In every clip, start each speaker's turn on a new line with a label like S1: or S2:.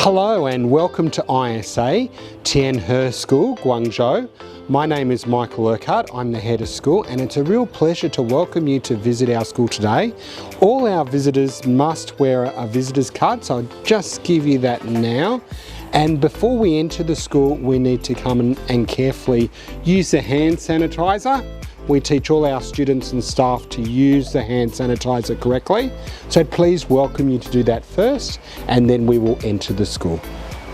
S1: Hello and welcome to ISA Tianhe School, Guangzhou. My name is Michael Urquhart, I'm the head of school, and it's a real pleasure to welcome you to visit our school today. All our visitors must wear a visitor's card, so I'll just give you that now. And before we enter the school, we need to come and carefully use the hand sanitizer. We teach all our students and staff to use the hand sanitizer correctly. So please welcome you to do that first, and then we will enter the school.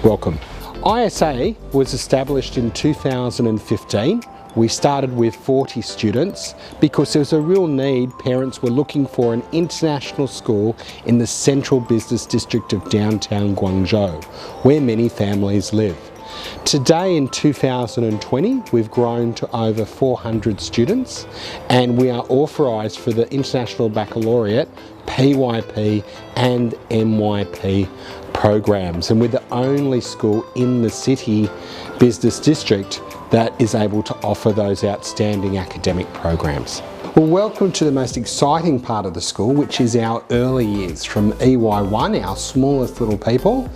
S1: Welcome. ISA was established in 2015. We started with 40 students because there was a real need. Parents were looking for an international school in the central business district of downtown Guangzhou, where many families live. Today in 2020 we've grown to over 400 students, and we are authorised for the International Baccalaureate, PYP and MYP programs, and we're the only school in the city business district that is able to offer those outstanding academic programs. Well, welcome to the most exciting part of the school, which is our early years from EY1, our smallest little people,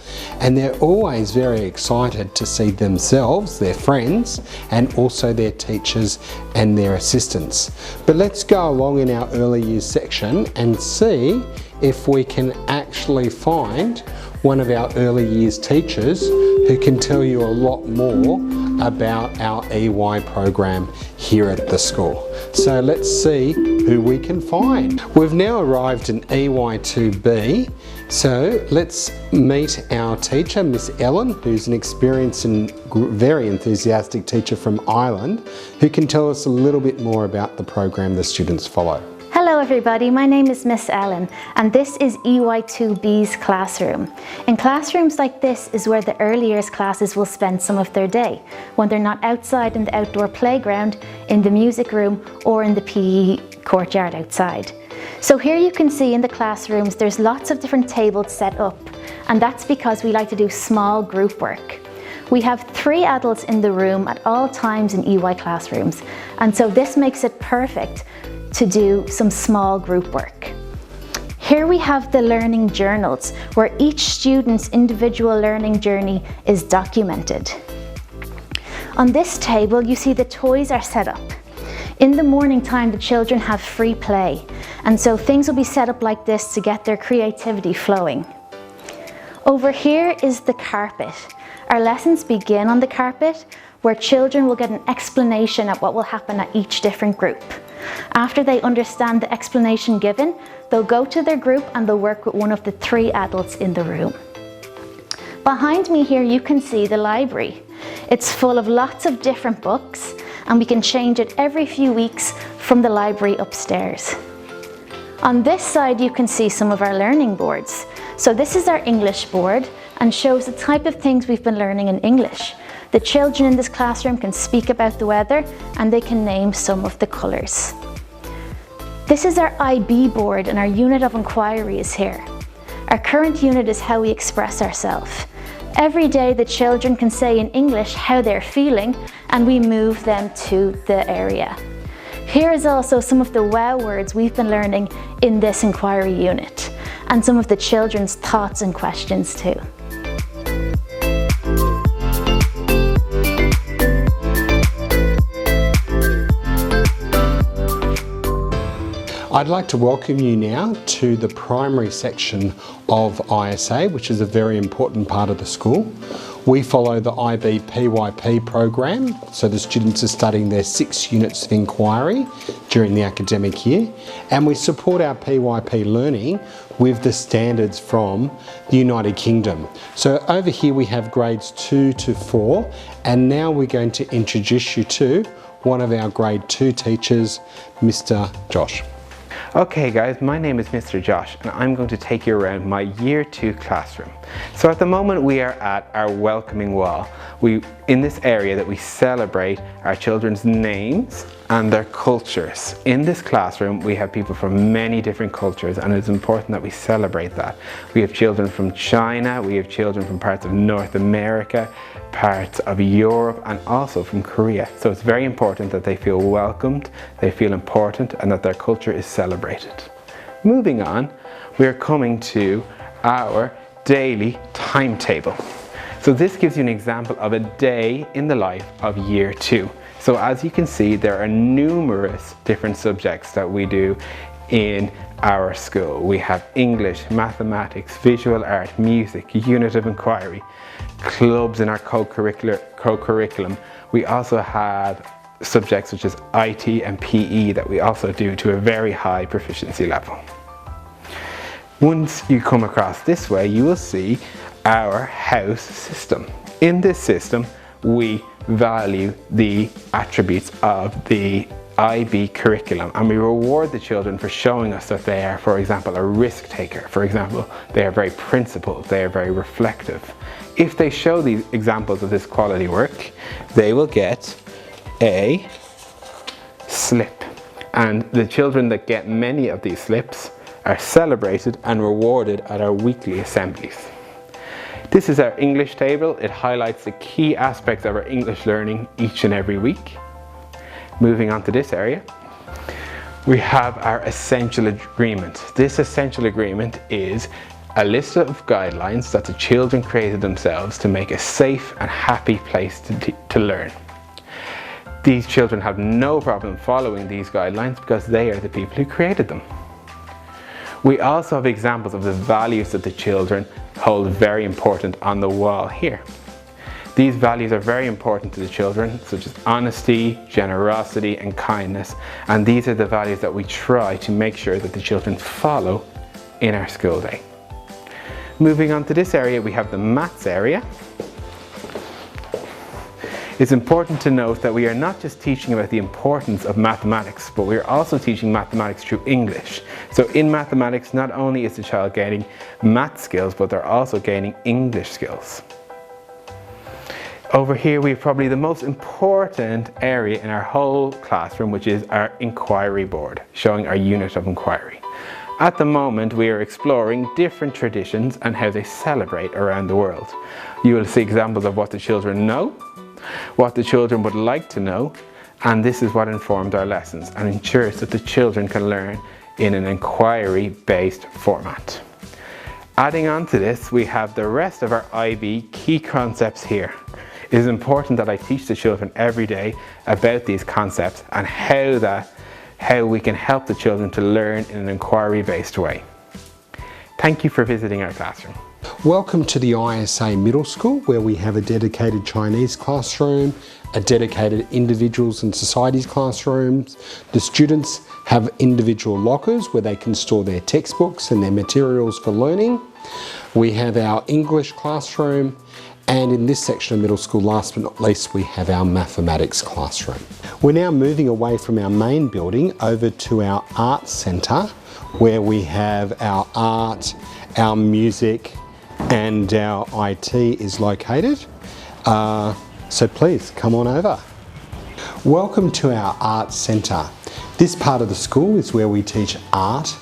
S1: and they're always very excited to see themselves, their friends, and also their teachers and their assistants. But let's go along in our early years section and see if we can actually find one of our early years teachers who can tell you a lot more about our EY program here at the school. So let's see who we can find. We've now arrived in EY2B, so let's meet our teacher, Miss Ellen, who's an experienced and very enthusiastic teacher from Ireland, who can tell us a little bit more about the program the students follow.
S2: Hello everybody, my name is Miss Ellen, and this is EY2B's classroom. In classrooms like this is where the early years classes will spend some of their day, when they're not outside in the outdoor playground, in the music room, or in the PE courtyard outside. So here you can see in the classrooms there's lots of different tables set up, and that's because we like to do small group work. We have 3 adults in the room at all times in EY classrooms, and so this makes it perfect to do some small group work. Here we have the learning journals, where each student's individual learning journey is documented. On this table you see the toys are set up. In the morning time the children have free play, and so things will be set up like this to get their creativity flowing. Over here is the carpet. Our lessons begin on the carpet, where children will get an explanation of what will happen at each different group. After they understand the explanation given, they'll go to their group and they'll work with one of the 3 adults in the room. Behind me here you can see the library. It's full of lots of different books, and we can change it every few weeks from the library upstairs. On this side you can see some of our learning boards. So this is our English board and shows the type of things we've been learning in English. The children in this classroom can speak about the weather, and they can name some of the colours. This is our IB board, and our unit of inquiry is here. Our current unit is how we express ourselves. Every day the children can say in English how they're feeling, and we move them to the area. Here is also some of the wow words we've been learning in this inquiry unit, and some of the children's thoughts and questions too.
S1: I'd like to welcome you now to the primary section of ISA, which is a very important part of the school. We follow the IB PYP program, so the students are studying their 6 units of inquiry during the academic year, and we support our PYP learning with the standards from the United Kingdom. So over here we have grades 2 to 4, and now we're going to introduce you to one of our grade 2 teachers, Mr. Josh.
S3: Okay guys, my name is Mr. Josh, and I'm going to take you around my year 2 classroom. So at the moment we are at our welcoming wall. In this area that we celebrate our children's names and their cultures. In this classroom we have people from many different cultures, and it's important that we celebrate that. We have children from China, we have children from parts of North America, parts of Europe, and also from Korea. So it's very important that they feel welcomed, they feel important, and that their culture is celebrated. Moving on, we are coming to our daily timetable. So this gives you an example of a day in the life of year 2. So as you can see, there are numerous different subjects that we do in our school. We have English, mathematics, visual art, music, unit of inquiry, clubs in our co-curriculum. We also have subjects such as IT and PE that we also do to a very high proficiency level. Once you come across this way, you will see our house system. In this system, we value the attributes of the IB curriculum, and we reward the children for showing us that they are, for example, a risk taker. For example, they are very principled, they are very reflective. If they show these examples of this quality work, they will get a slip. And the children that get many of these slips are celebrated and rewarded at our weekly assemblies. This is our English table. It highlights the key aspects of our English learning each and every week. Moving on to this area, we have our essential agreement. This essential agreement is a list of guidelines that the children created themselves to make a safe and happy place to learn. These children have no problem following these guidelines because they are the people who created them. We also have examples of the values that the children hold very important on the wall here. These values are very important to the children, such as honesty, generosity, and kindness. And these are the values that we try to make sure that the children follow in our school day. Moving on to this area, we have the maths area. It's important to note that we are not just teaching about the importance of mathematics, but we are also teaching mathematics through English. So in mathematics, not only is the child gaining math skills, but they're also gaining English skills. Over here, we have probably the most important area in our whole classroom, which is our inquiry board, showing our unit of inquiry. At the moment, we are exploring different traditions and how they celebrate around the world. You will see examples of what the children know, what the children would like to know, and this is what informs our lessons and ensures that the children can learn in an inquiry-based format. Adding on to this, we have the rest of our IB key concepts here. It is important that I teach the children every day about these concepts and how we can help the children to learn in an inquiry-based way. Thank you for visiting our classroom.
S1: Welcome to the ISA Middle School, where we have a dedicated Chinese classroom, a dedicated individuals and societies classrooms. The students have individual lockers where they can store their textbooks and their materials for learning. We have our English classroom, and in this section of middle school, last but not least, we have our mathematics classroom. We're now moving away from our main building over to our art centre, where we have our art, our music, and our IT is located. So please come on over. Welcome to our art centre. This part of the school is where we teach art,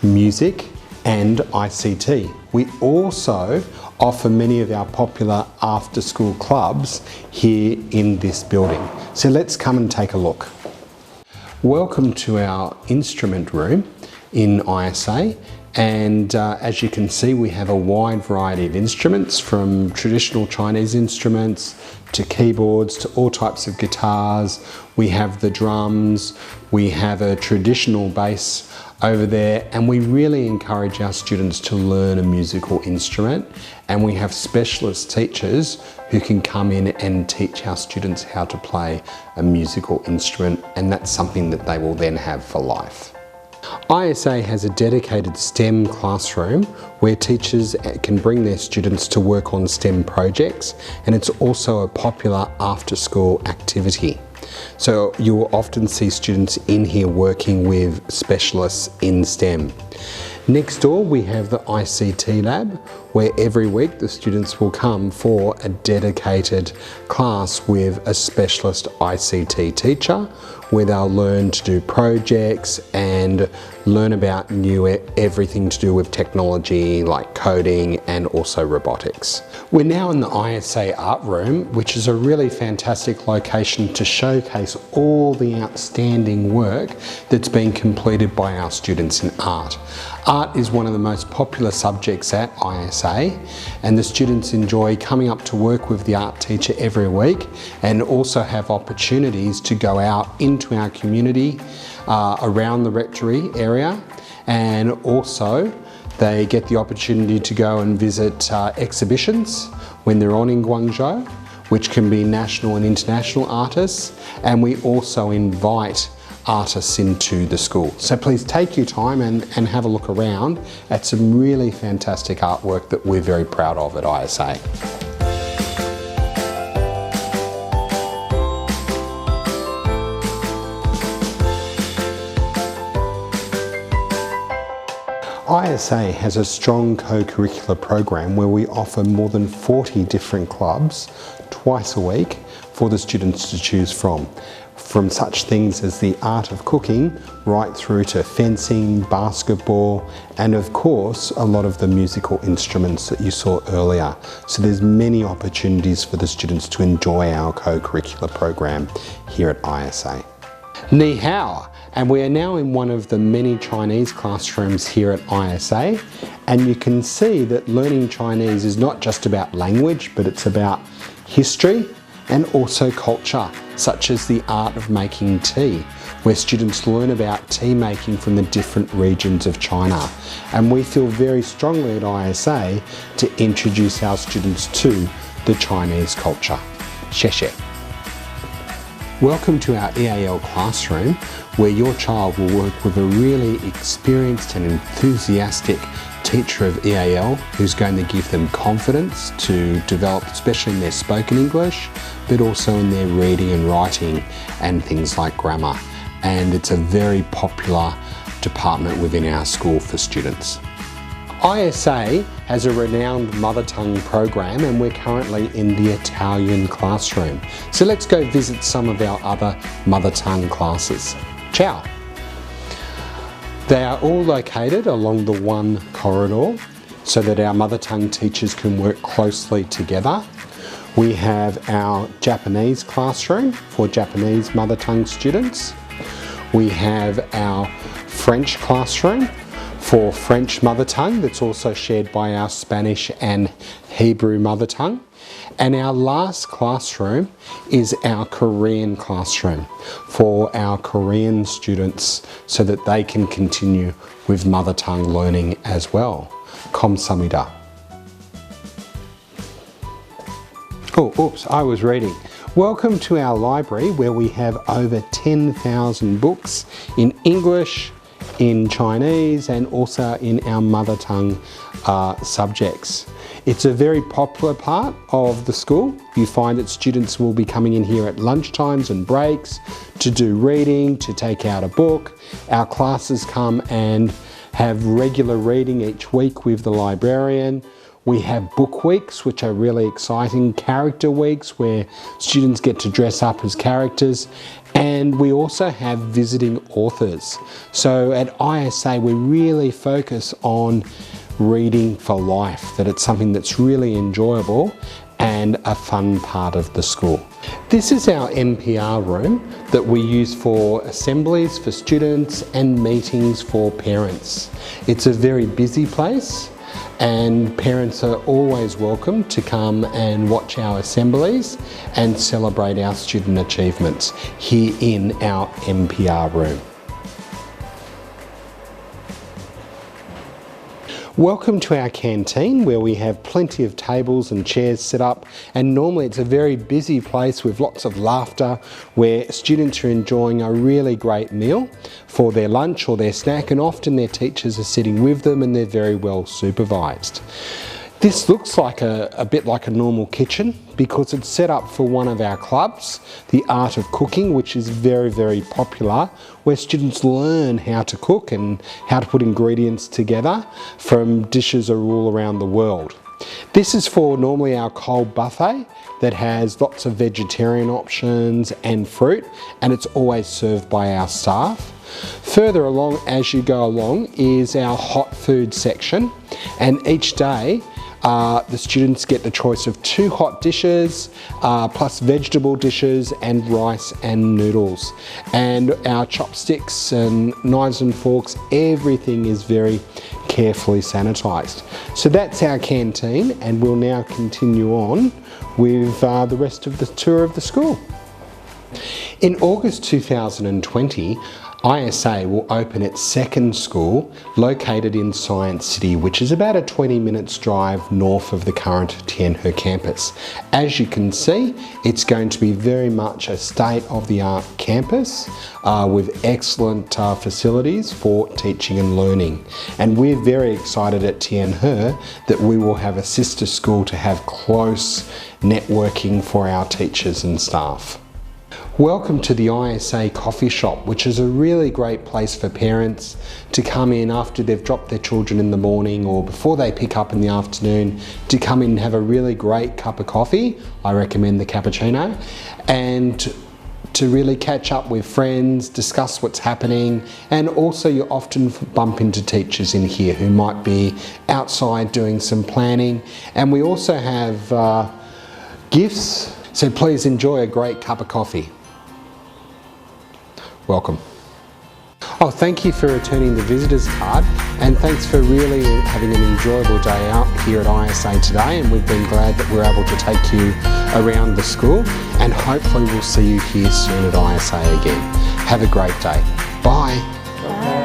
S1: music, and ICT. We also offer many of our popular after-school clubs here in this building. So let's come and take a look. Welcome to our instrument room in ISA, and as you can see, we have a wide variety of instruments, from traditional Chinese instruments to keyboards to all types of guitars. We have the drums, we have a traditional bass over there, and we really encourage our students to learn a musical instrument, and we have specialist teachers who can come in and teach our students how to play a musical instrument, and that's something that they will then have for life. ISA has a dedicated STEM classroom where teachers can bring their students to work on STEM projects, and it's also a popular after-school activity. So you will often see students in here working with specialists in STEM. Next door we have the Ict Lab, where every week the students will come for a dedicated class with a specialist ICT teacher, where they'll learn to do projects and learn about everything to do with technology like coding and also robotics. We're now in the ISA Art Room, which is a really fantastic location to showcase all the outstanding work that's been completed by our students in art. Art is one of the most popular subjects at ISA, and the students enjoy coming up to work with the art teacher every week and also have opportunities to go out into our community around the rectory area, and also they get the opportunity to go and visit exhibitions when they're on in Guangzhou, which can be national and international artists, and we also invite artists into the school. So please take your time and have a look around at some really fantastic artwork that we're very proud of at ISA. ISA has a strong co-curricular program where we offer more than 40 different clubs twice a week for the students to choose from such things as the art of cooking right through to fencing, basketball, and of course a lot of the musical instruments that you saw earlier. So there's many opportunities for the students to enjoy our co-curricular program here at ISA. Ni hao, and we are now in one of the many Chinese classrooms here at ISA, and you can see that learning Chinese is not just about language, but it's about history and also culture, such as the art of making tea, where students learn about tea making from the different regions of China. And we feel very strongly at ISA to introduce our students to the Chinese culture. Xie. Welcome to our EAL classroom, where your child will work with a really experienced and enthusiastic teacher of EAL who's going to give them confidence to develop, especially in their spoken English, but also in their reading and writing and things like grammar. And it's a very popular department within our school for students. ISA has a renowned mother tongue program, and we're currently in the Italian classroom. So let's go visit some of our other mother tongue classes. Ciao! They are all located along the one corridor so that our mother tongue teachers can work closely together. We have our Japanese classroom for Japanese mother tongue students. We have our French classroom for French mother tongue that's also shared by our Spanish and Hebrew mother tongue. And our last classroom is our Korean classroom for our Korean students so that they can continue with mother tongue learning as well. Kamsahamnida. Oh, oops, I was reading. Welcome to our library, where we have over 10,000 books in English, in Chinese, and also in our mother tongue subjects. It's a very popular part of the school. You find that students will be coming in here at lunchtimes and breaks to do reading, to take out a book. Our classes come and have regular reading each week with the librarian. We have book weeks, which are really exciting, character weeks where students get to dress up as characters, and we also have visiting authors. So at ISA we really focus on reading for life, that it's something that's really enjoyable and a fun part of the school. This is our Npr Room that we use for assemblies for students and meetings for parents. It's a very busy place, and parents are always welcome to come and watch our assemblies and celebrate our student achievements here in our Npr Room. Welcome to our canteen, where we have plenty of tables and chairs set up, and normally it's a very busy place with lots of laughter where students are enjoying a really great meal for their lunch or their snack, and often their teachers are sitting with them and they're very well supervised. This looks like a bit like a normal kitchen because it's set up for one of our clubs, the Art of Cooking, which is very, very popular, where students learn how to cook and how to put ingredients together from dishes all around the world. This is for normally our cold buffet that has lots of vegetarian options and fruit, and it's always served by our staff. Further along as you go along is our hot food section, and each day the students get the choice of 2 hot dishes plus vegetable dishes and rice and noodles, and our chopsticks and knives and forks, everything is very carefully sanitized. So that's our canteen, and we'll now continue on with the rest of the tour of the school. In August 2020, ISA will open its second school located in Science City, which is about a 20-minute drive north of the current Tianhe campus. As you can see, it's going to be very much a state-of-the-art campus with excellent facilities for teaching and learning. And we're very excited at Tianhe that we will have a sister school to have close networking for our teachers and staff. Welcome to the ISA coffee shop, which is a really great place for parents to come in after they've dropped their children in the morning or before they pick up in the afternoon, to come in and have a really great cup of coffee. I recommend the cappuccino, and to really catch up with friends, discuss what's happening, and also you often bump into teachers in here who might be outside doing some planning. And we also have gifts, so please enjoy a great cup of coffee. Welcome. Oh, thank you for returning the visitor's card, and thanks for really having an enjoyable day out here at ISA today, and we've been glad that we're able to take you around the school, and hopefully we'll see you here soon at ISA again. Have a great day. Bye.
S2: Bye.